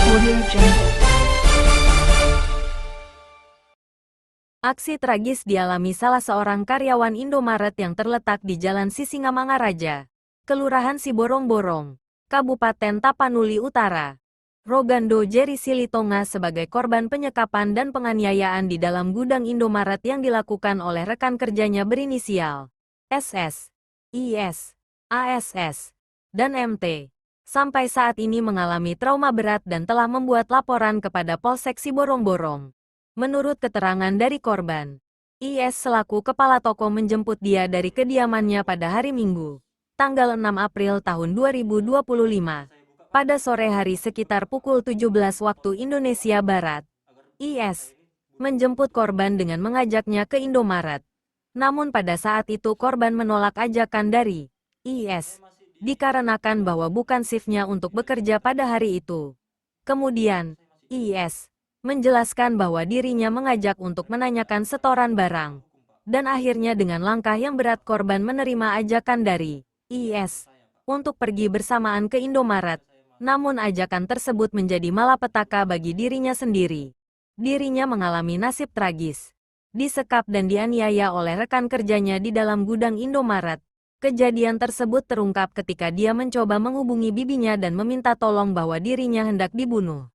Audio Jungle. Aksi tragis dialami salah seorang karyawan Indomaret yang terletak di Jalan Sisingamangaraja, Kelurahan Siborong-Borong, Kabupaten Tapanuli Utara. Rogando Jerry Silitonga sebagai korban penyekapan dan penganiayaan di dalam gudang Indomaret yang dilakukan oleh rekan kerjanya berinisial SS, IS, ASS, dan MT. Sampai saat ini mengalami trauma berat dan telah membuat laporan kepada Polsek Siborong-Borong. Menurut keterangan dari korban, IS selaku kepala toko menjemput dia dari kediamannya pada hari Minggu, tanggal 6 April tahun 2025. Pada sore hari sekitar pukul 17 waktu Indonesia Barat, IS menjemput korban dengan mengajaknya ke Indomaret. Namun pada saat itu korban menolak ajakan dari IS, dikarenakan bahwa bukan shiftnya untuk bekerja pada hari itu. Kemudian, IS menjelaskan bahwa dirinya mengajak untuk menanyakan setoran barang. Dan akhirnya dengan langkah yang berat korban menerima ajakan dari IS untuk pergi bersamaan ke Indomaret. Namun ajakan tersebut menjadi malapetaka bagi dirinya sendiri. Dirinya mengalami nasib tragis, disekap dan dianiaya oleh rekan kerjanya di dalam gudang Indomaret. Kejadian tersebut terungkap ketika dia mencoba menghubungi bibinya dan meminta tolong bahwa dirinya hendak dibunuh.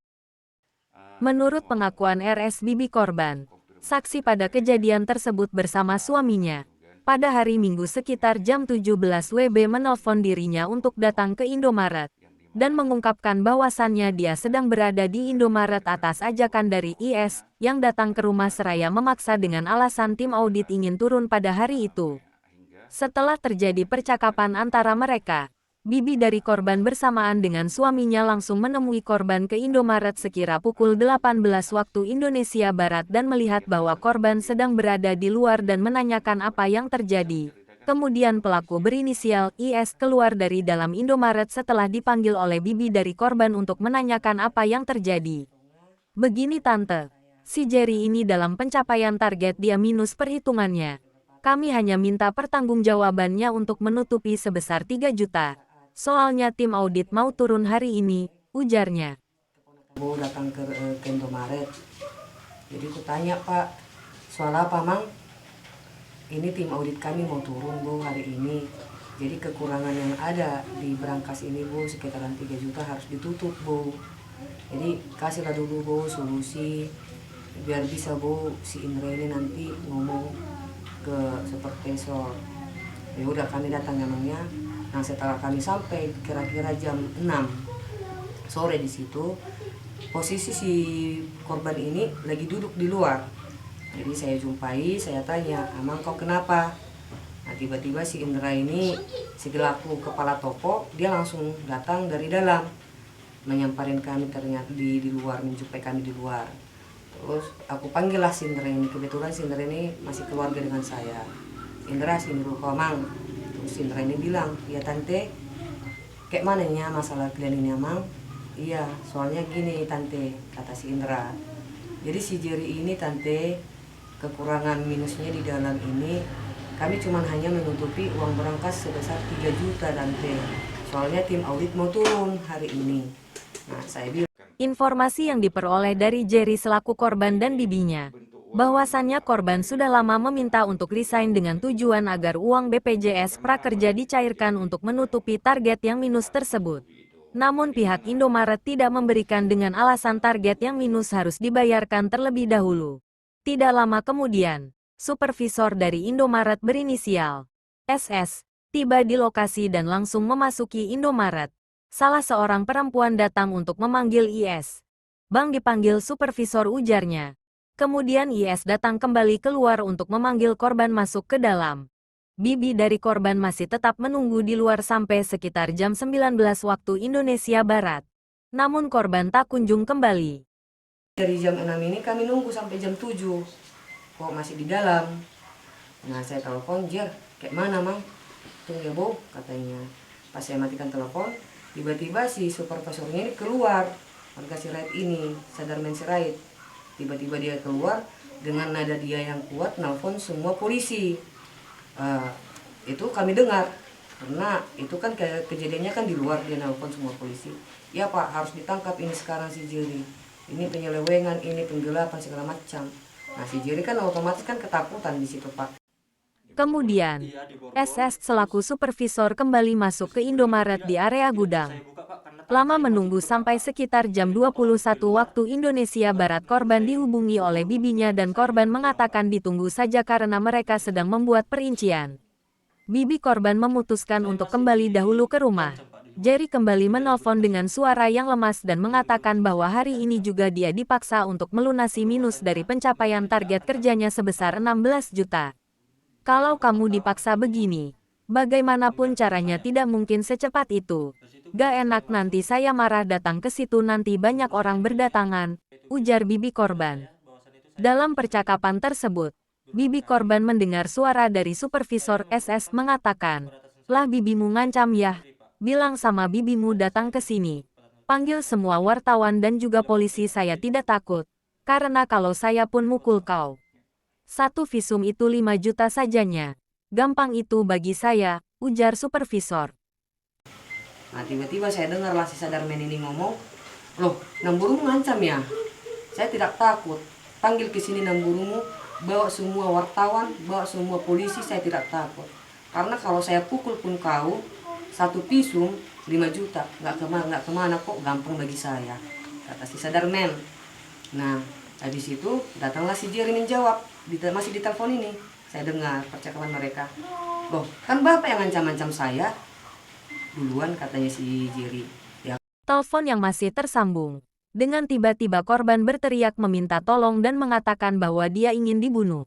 Menurut pengakuan RS bibi korban, saksi pada kejadian tersebut bersama suaminya, pada hari Minggu sekitar jam 17 WB menelpon dirinya untuk datang ke Indomaret, dan mengungkapkan bahwasannya dia sedang berada di Indomaret atas ajakan dari IS, yang datang ke rumah seraya memaksa dengan alasan tim audit ingin turun pada hari itu. Setelah terjadi percakapan antara mereka, bibi dari korban bersamaan dengan suaminya langsung menemui korban ke Indomaret sekira pukul 18 waktu Indonesia Barat dan melihat bahwa korban sedang berada di luar dan menanyakan apa yang terjadi. Kemudian pelaku berinisial IS keluar dari dalam Indomaret setelah dipanggil oleh bibi dari korban untuk menanyakan apa yang terjadi. Begini tante, si Jerry ini dalam pencapaian target dia minus perhitungannya. Kami hanya minta pertanggungjawabannya untuk menutupi sebesar 3 juta. Soalnya tim audit mau turun hari ini, ujarnya. Bu datang ke Indomaret. Jadi aku tanya, Pak, soal apa, Mang? Ini tim audit kami mau turun, Bu, hari ini. Jadi kekurangan yang ada di berangkas ini, Bu, sekitaran 3 juta harus ditutup, Bu. Jadi kasihlah dulu, Bu, solusi biar bisa, Bu, si Indra ini nanti ngomong ke supervisor. Ya udah kami datang namanya. Nah, setelah kami sampai kira-kira jam 6 sore di situ, posisi si korban ini lagi duduk di luar. Jadi saya jumpai, saya tanya, "Amang kau kenapa?" Nah, tiba-tiba si Indra ini, si pelaku kepala toko, dia langsung datang dari dalam, menyamparin kami ternyata di luar, menjumpai kami di luar. Terus aku panggil lah si Indra ini, kebetulan si Indra ini masih keluarga dengan saya. "Indra, sini dulu kau, Amang." Terus si Indra ini bilang, "Ya tante, kayak mana nya masalah kalian ini, Amang?" "Iya, soalnya gini tante," kata si Indra. "Jadi si Jerry ini tante, kekurangan minusnya di dalam ini, kami cuma hanya menutupi uang berangkas sebesar 3 juta tante. Soalnya tim audit mau turun hari ini." Nah, saya bilang. Informasi yang diperoleh dari Jerry selaku korban dan bibinya, bahwasannya korban sudah lama meminta untuk resign dengan tujuan agar uang BPJS Prakerja dicairkan untuk menutupi target yang minus tersebut. Namun pihak Indomaret tidak memberikan dengan alasan target yang minus harus dibayarkan terlebih dahulu. Tidak lama kemudian, supervisor dari Indomaret berinisial SS tiba di lokasi dan langsung memasuki Indomaret. Salah seorang perempuan datang untuk memanggil IS. "Bang dipanggil supervisor," ujarnya. Kemudian IS datang kembali keluar untuk memanggil korban masuk ke dalam. Bibi dari korban masih tetap menunggu di luar sampai sekitar jam 19 waktu Indonesia Barat. Namun korban tak kunjung kembali. Dari jam 6 ini kami nunggu sampai jam 7. Kok masih di dalam? Nah, saya telepon, "Jer, kayak mana, Mang?" "Tunggu ya, Bu," katanya. Pas saya matikan telepon, tiba-tiba si supervisornya ini keluar. Warga Sirait ini, Sadarmen Sirait. Tiba-tiba dia keluar dengan nada dia yang kuat, nelpon semua polisi. Itu kami dengar. Karena itu kan kejadiannya kan di luar, dia nelpon semua polisi. Ya Pak, harus ditangkap ini sekarang si Jerry. Ini penyelewengan, ini penggelapan segala macam. Nah si Jerry kan otomatis kan ketakutan di situ Pak. Kemudian, SS selaku supervisor kembali masuk ke Indomaret di area gudang. Lama menunggu sampai sekitar jam 21 waktu Indonesia Barat, korban dihubungi oleh bibinya dan korban mengatakan ditunggu saja karena mereka sedang membuat perincian. Bibi korban memutuskan untuk kembali dahulu ke rumah. Jerry kembali menelpon dengan suara yang lemas dan mengatakan bahwa hari ini juga dia dipaksa untuk melunasi minus dari pencapaian target kerjanya sebesar 16 juta. Kalau kamu dipaksa begini, bagaimanapun caranya tidak mungkin secepat itu. Gak enak nanti saya marah datang ke situ nanti banyak orang berdatangan, ujar bibi korban. Dalam percakapan tersebut, bibi korban mendengar suara dari supervisor SS mengatakan, "Lah bibimu ngancam ya, bilang sama bibimu datang ke sini. Panggil semua wartawan dan juga polisi, saya tidak takut, karena kalau saya pun mukul kau. Satu visum itu 5 juta sajanya. Gampang itu bagi saya," ujar supervisor. Nah tiba-tiba saya dengar lah si Sadarmen ini ngomong, "Loh, Namburumu ngancam ya? Saya tidak takut. Panggil ke sini Namburumu, bawa semua wartawan, bawa semua polisi, saya tidak takut. Karena kalau saya pukul pun kau, satu pisum 5 juta, nggak kemana kok, gampang bagi saya," kata si Sadarmen. Nah, habis itu datanglah si Jerry menjawab, masih ditelepon ini. Saya dengar percakapan mereka. "Loh, kan Bapak yang ngancam-ngancam saya duluan," katanya si Jerry. Ya, Telepon yang masih tersambung. Dengan tiba-tiba korban berteriak meminta tolong dan mengatakan bahwa dia ingin dibunuh.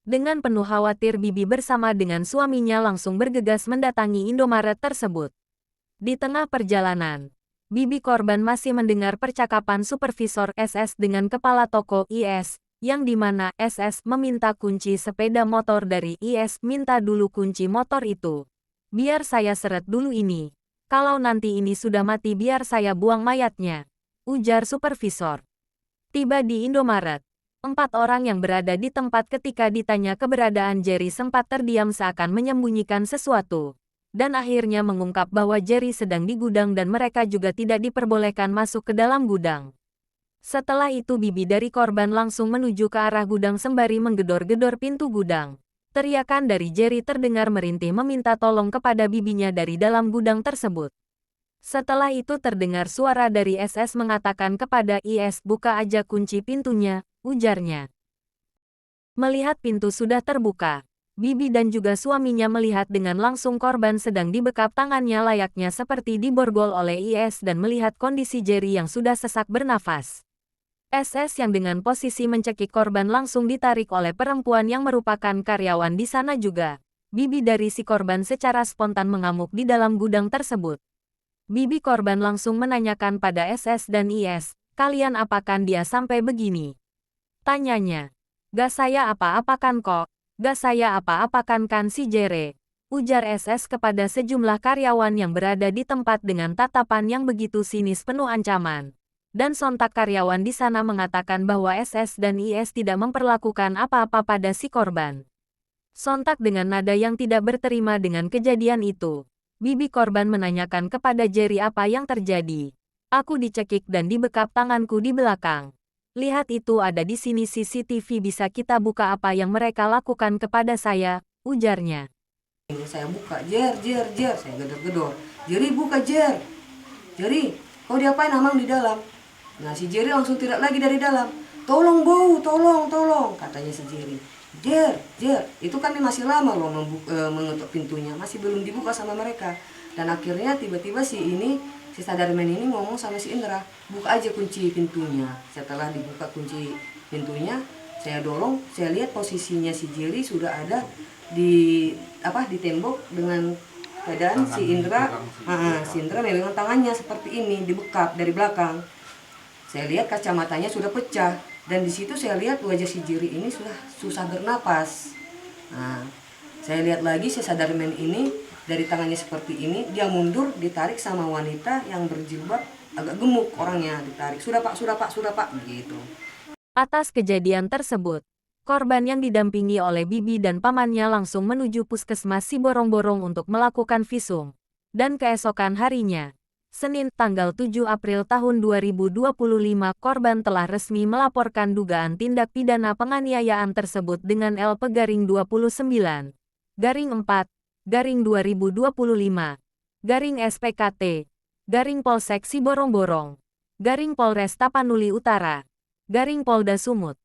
Dengan penuh khawatir, bibi bersama dengan suaminya langsung bergegas mendatangi Indomaret tersebut. Di tengah perjalanan, bibi korban masih mendengar percakapan supervisor SS dengan kepala toko IS, yang dimana SS meminta kunci sepeda motor dari IS. "Minta dulu kunci motor itu. Biar saya seret dulu ini. Kalau nanti ini sudah mati biar saya buang mayatnya," ujar supervisor. Tiba di Indomaret, 4 orang yang berada di tempat ketika ditanya keberadaan Jerry sempat terdiam seakan menyembunyikan sesuatu. Dan akhirnya mengungkap bahwa Jerry sedang di gudang dan mereka juga tidak diperbolehkan masuk ke dalam gudang. Setelah itu bibi dari korban langsung menuju ke arah gudang sembari menggedor-gedor pintu gudang. Teriakan dari Jerry terdengar merintih meminta tolong kepada bibinya dari dalam gudang tersebut. Setelah itu terdengar suara dari SS mengatakan kepada IS, "Buka aja kunci pintunya," ujarnya. Melihat pintu sudah terbuka, bibi dan juga suaminya melihat dengan langsung korban sedang dibekap tangannya layaknya seperti diborgol oleh IS dan melihat kondisi Jerry yang sudah sesak bernafas. SS yang dengan posisi mencekik korban langsung ditarik oleh perempuan yang merupakan karyawan di sana juga. Bibi dari si korban secara spontan mengamuk di dalam gudang tersebut. Bibi korban langsung menanyakan pada SS dan IS, "Kalian apakan dia sampai begini?" Tanyanya. "Gak saya apa-apakan kok, gak saya apa-apakan kan si Jere," ujar SS kepada sejumlah karyawan yang berada di tempat dengan tatapan yang begitu sinis penuh ancaman. Dan sontak karyawan di sana mengatakan bahwa SS dan IS tidak memperlakukan apa-apa pada si korban. Sontak dengan nada yang tidak berterima dengan kejadian itu, bibi korban menanyakan kepada Jerry apa yang terjadi. "Aku dicekik dan dibekap tanganku di belakang. Lihat itu ada di sini CCTV, bisa kita buka apa yang mereka lakukan kepada saya," ujarnya. saya buka, "Jer, saya gedor-gedor. "Jerry, buka Jer. Jerry, kau diapain Amang di dalam?" Nah si Jerry langsung teriak lagi dari dalam, "Tolong bau, tolong," katanya si Jerry. Jer, itu kami masih lama loh mengetuk pintunya, masih belum dibuka sama mereka." Dan akhirnya tiba-tiba si Sadarmen ini ngomong sama si Indra, "Buka aja kunci pintunya." Setelah dibuka kunci pintunya, saya dorong, saya lihat posisinya si Jerry sudah ada di tembok dengan keadaan si Indra memegang tangannya seperti ini, dibekap dari belakang. Saya lihat kacamatanya sudah pecah dan di situ saya lihat wajah si Jerry ini sudah susah bernapas. Nah, saya lihat lagi si Sadarmen ini dari tangannya seperti ini, dia mundur ditarik sama wanita yang berjilbab agak gemuk orangnya, ditarik, "Sudah pak," gitu. Atas kejadian tersebut, Korban yang didampingi oleh bibi dan pamannya langsung menuju puskesmas Siborong-Borong untuk melakukan visum. Dan keesokan harinya, Senin tanggal 7 April tahun 2025, korban telah resmi melaporkan dugaan tindak pidana penganiayaan tersebut dengan LP-29, _4, _2025, _SPKT, Polsek Siborong-Borong, Polres Tapanuli Utara, Polda Sumut.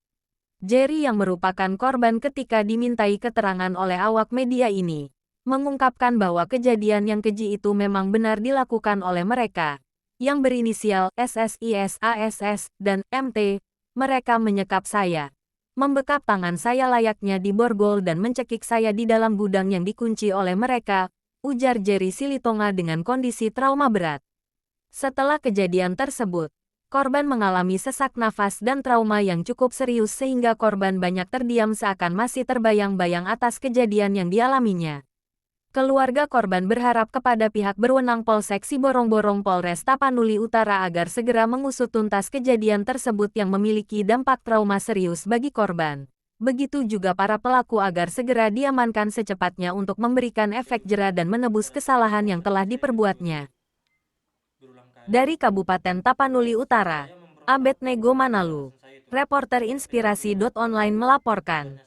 Jerry yang merupakan korban ketika dimintai keterangan oleh awak media ini, mengungkapkan bahwa kejadian yang keji itu memang benar dilakukan oleh mereka, yang berinisial SSISASS dan MT. Mereka menyekap saya, membekap tangan saya layaknya di borgol dan mencekik saya di dalam gudang yang dikunci oleh mereka, ujar Jerry Silitonga dengan kondisi trauma berat. Setelah kejadian tersebut, korban mengalami sesak nafas dan trauma yang cukup serius sehingga korban banyak terdiam seakan masih terbayang-bayang atas kejadian yang dialaminya. Keluarga korban berharap kepada pihak berwenang Polsek Siborong-Borong Polres Tapanuli Utara agar segera mengusut tuntas kejadian tersebut yang memiliki dampak trauma serius bagi korban. Begitu juga para pelaku agar segera diamankan secepatnya untuk memberikan efek jera dan menebus kesalahan yang telah diperbuatnya. Dari Kabupaten Tapanuli Utara, Abednego Manalu, reporter Inspirasi.online melaporkan.